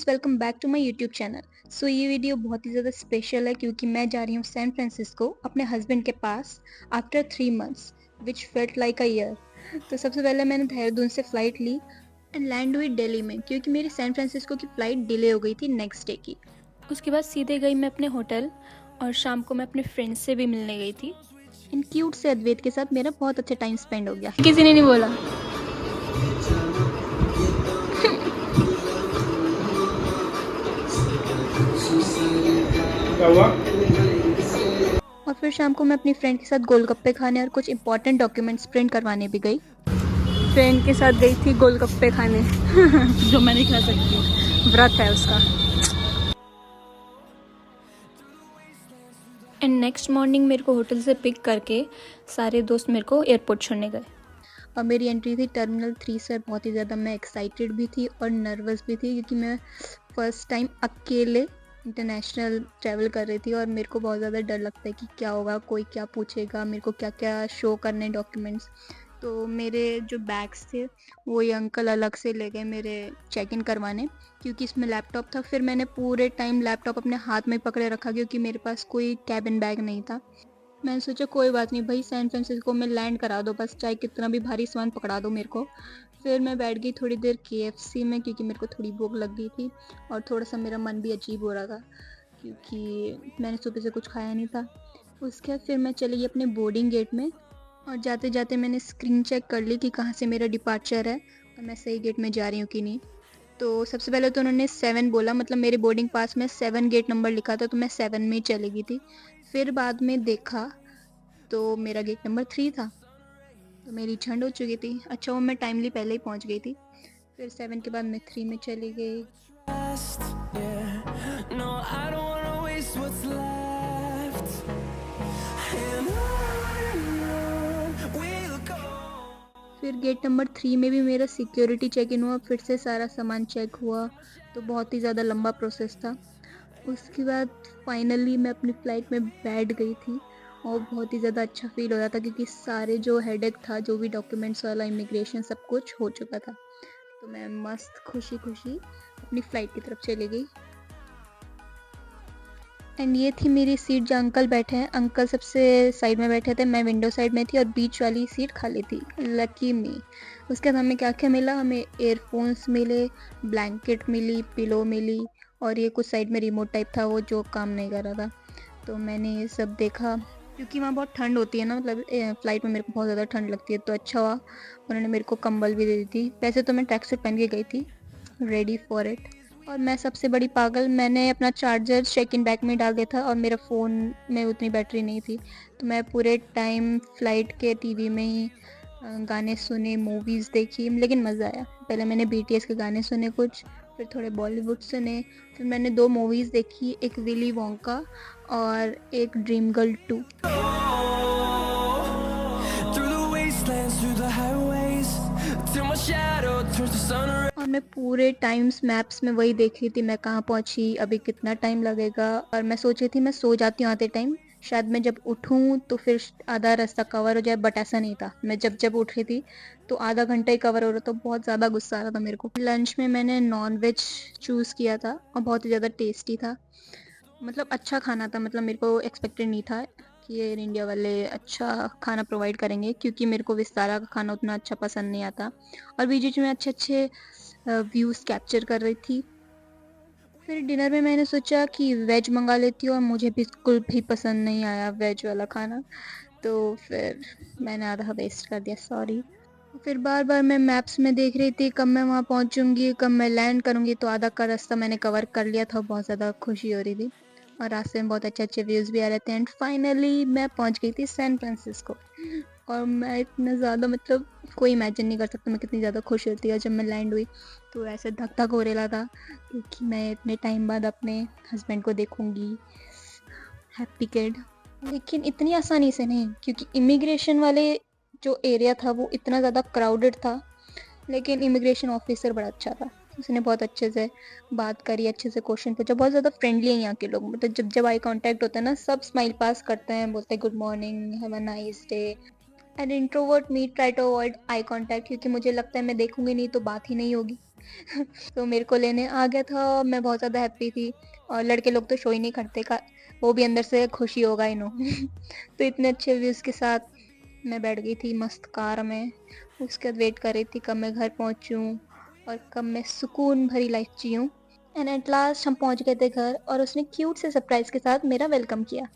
Friends, welcome back to my YouTube channel. So ये video बहुत ही ज़्यादा स्पेशल है क्योंकि मैं जा रही हूँ सैन फ्रांसिस्को अपने हस्बैंड के पास after 3 months which felt like a year. तो सबसे पहले मैंने देहरादून से फ़्लाइट ली एंड लैंड हुई दिल्ली में क्योंकि मेरी सैन फ्रांसिस्को की फ़्लाइट डिले हो गई थी नेक्स्ट डे की। उसके बाद सीधे गई मैं अपने होटल और शाम को मैं अपने फ्रेंड्स से भी मिलने गई थी। इन क्यूट से अद्वैत के साथ मेरा बहुत अच्छा टाइम स्पेंड हो गया। किसी ने नहीं बोला। क्या हुआ? और फिर शाम को मैं अपनी फ्रेंड के साथ गोलगप्पे खाने और कुछ इंपॉर्टेंट डॉक्यूमेंट्स प्रिंट करवाने भी गई। फ्रेंड के साथ गई थी गोलगप्पे खाने जो मैं नहीं खा सकती, व्रत है उसका। एंड नेक्स्ट मॉर्निंग मेरे को होटल से पिक करके सारे दोस्त मेरे को एयरपोर्ट छोड़ने गए। और मेरी एंट्री थी टर्मिनल 3 से। बहुत ही ज़्यादा मैं एक्साइटेड भी थी और नर्वस भी थी क्योंकि मैं फ़र्स्ट टाइम अकेले इंटरनेशनल ट्रैवल कर रही थी और मेरे को बहुत ज़्यादा डर लगता है कि क्या होगा, कोई क्या पूछेगा, मेरे को क्या क्या शो करने डॉक्यूमेंट्स। तो मेरे जो बैग्स थे वो ये अंकल अलग से ले गए मेरे चेक इन करवाने क्योंकि इसमें लैपटॉप था। फिर मैंने पूरे टाइम लैपटॉप अपने हाथ में पकड़े रखा क्योंकि मेरे पास कोई कैबिन बैग नहीं था। मैंने सोचा कोई बात नहीं भाई, सैन फ्रांसिस्को में लैंड करा दो बस, चाहे कितना भी भारी सामान पकड़ा दो मेरे को। फिर मैं बैठ गई थोड़ी देर KFC में क्योंकि मेरे को थोड़ी भूख लग गई थी और थोड़ा सा मेरा मन भी अजीब हो रहा था क्योंकि मैंने सुबह से कुछ खाया नहीं था। उसके बाद फिर मैं चली गई अपने बोर्डिंग गेट में और जाते जाते मैंने स्क्रीन चेक कर ली कि कहाँ से मेरा डिपार्चर है और मैं सही गेट में जा रही हूँ कि नहीं। तो सबसे पहले तो उन्होंने 7 बोला, मतलब मेरे बोर्डिंग पास में 7 गेट नंबर लिखा था तो मैं 7 में ही चली गई थी। फिर बाद में देखा तो मेरा गेट नंबर 3 था, तो मेरी ठंड हो चुकी थी। अच्छा वो मैं टाइमली पहले ही पहुंच गई थी। फिर 7 के बाद मैं 3 में चली गई। फिर गेट नंबर 3 में भी मेरा सिक्योरिटी चेक इन हुआ, फिर से सारा सामान चेक हुआ, तो बहुत ही ज़्यादा लंबा प्रोसेस था। उसके बाद फाइनली मैं अपनी फ़्लाइट में बैठ गई थी और बहुत ही ज़्यादा अच्छा फ़ील हो रहा था क्योंकि सारे जो हेडेक था, जो भी डॉक्यूमेंट्स वाला, इमिग्रेशन, सब कुछ हो चुका था। तो मैं मस्त खुशी खुशी अपनी फ़्लाइट की तरफ चली गई। एंड ये थी मेरी सीट जहाँ अंकल बैठे हैं। अंकल सबसे साइड में बैठे थे, मैं विंडो साइड में थी और बीच वाली सीट खाली थी। लकी मी। उसके बाद हमें क्या क्या मिला, हमें एयरफोन्स मिले, ब्लैंकेट मिली, पिलो मिली और ये कुछ साइड में रिमोट टाइप था वो जो काम नहीं कर रहा था। तो मैंने ये सब देखा क्योंकि वहाँ बहुत ठंड होती है ना, मतलब फ़्लाइट में मेरे को बहुत ज़्यादा ठंड लगती है। तो अच्छा हुआ उन्होंने मेरे को कंबल भी दे दी थी। वैसे तो मैं ट्रैक सूट पहन के गई थी, रेडी फॉर इट। और मैं सबसे बड़ी पागल, मैंने अपना चार्जर चेक इन बैग में डाल दिया था और मेरा फ़ोन में उतनी बैटरी नहीं थी। तो मैं पूरे टाइम फ़्लाइट के टीवी में ही गाने सुने, मूवीज़ देखी, लेकिन मज़ा आया। पहले मैंने BTS के गाने सुने कुछ, फिर थोड़े बॉलीवुड सुने, फिर मैंने 2 मूवीज़ देखी, एक विली वोंका और एक ड्रीम गर्ल 2। और मैं पूरे टाइम्स मैप्स में वही देख रही थी, मैं कहाँ पहुँची, अभी कितना टाइम लगेगा। और मैं सोच रही थी मैं सो जाती हूँ आते टाइम, शायद मैं जब उठूँ तो फिर आधा रास्ता कवर हो जाए, बट ऐसा नहीं था। मैं जब उठ रही थी तो आधा घंटा ही कवर हो रहा था। बहुत ज़्यादा गुस्सा आ रहा था मेरे को। लंच में मैंने नॉन वेज चूज़ किया था और बहुत ही ज़्यादा टेस्टी था, मतलब अच्छा खाना था। मतलब मेरे को एक्सपेक्टेड नहीं था कि एयर इंडिया वाले अच्छा खाना प्रोवाइड करेंगे क्योंकि मेरे को विस्तारा का खाना उतना अच्छा पसंद नहीं आता। और बीच बीच में अच्छे अच्छे व्यूज़ कैप्चर कर रही थी। फिर डिनर में मैंने सोचा कि वेज मंगा लेती हूँ और मुझे बिल्कुल भी पसंद नहीं आया वेज वाला खाना, तो फिर मैंने आधा वेस्ट कर दिया, सॉरी। फिर बार बार मैं मैप्स में देख रही थी कब मैं वहाँ पहुँचूँगी, कब मैं लैंड करूँगी। तो आधा का रास्ता मैंने कवर कर लिया था, बहुत ज़्यादा खुशी हो रही थी और रास्ते में बहुत अच्छे अच्छे व्यूज़ भी आ रहे थे। एंड फाइनली मैं पहुँच गई थी सैन फ्रांसिस्को और मैं इतना ज़्यादा, मतलब कोई इमेजिन नहीं कर सकता मैं कितनी ज़्यादा खुश होती है जब मैं लैंड हुई। तो ऐसे धक धक हो रहा था क्योंकि मैं इतने टाइम बाद अपने हस्बैंड को देखूँगी, हैप्पी किड। लेकिन इतनी आसानी से नहीं क्योंकि इमिग्रेशन वाले जो एरिया था वो इतना ज़्यादा क्राउडेड था, लेकिन इमिग्रेशन ऑफिसर बड़ा अच्छा था। उसने बहुत अच्छे से बात करी, अच्छे से क्वेश्चन पूछा, बहुत ज़्यादा फ्रेंडली है यहाँ के लोग। मतलब जब जब आई कांटेक्ट होता है ना, सब स्माइल पास करते हैं, बोलते हैं good morning, have a nice day. And introvert me try to avoid eye contact क्योंकि मुझे लगता है मैं देखूंगी नहीं तो बात ही नहीं होगी। तो मेरे को लेने आ गया था, मैं बहुत ज़्यादा हैप्पी थी और लड़के लोग तो शो ही नहीं करते का वो भी अंदर से खुशी होगा ही नो। तो इतने अच्छे व्यूज़ के साथ मैं बैठ गई थी मस्त कार में, उसके बाद वेट कर रही थी कब मैं घर पहुँचूँ और कब मैं सुकून भरी लाइफ़ जिऊँ। एंड एट लास्ट हम पहुँच गए थे घर और उसने क्यूट से सरप्राइज़ के साथ मेरा वेलकम किया।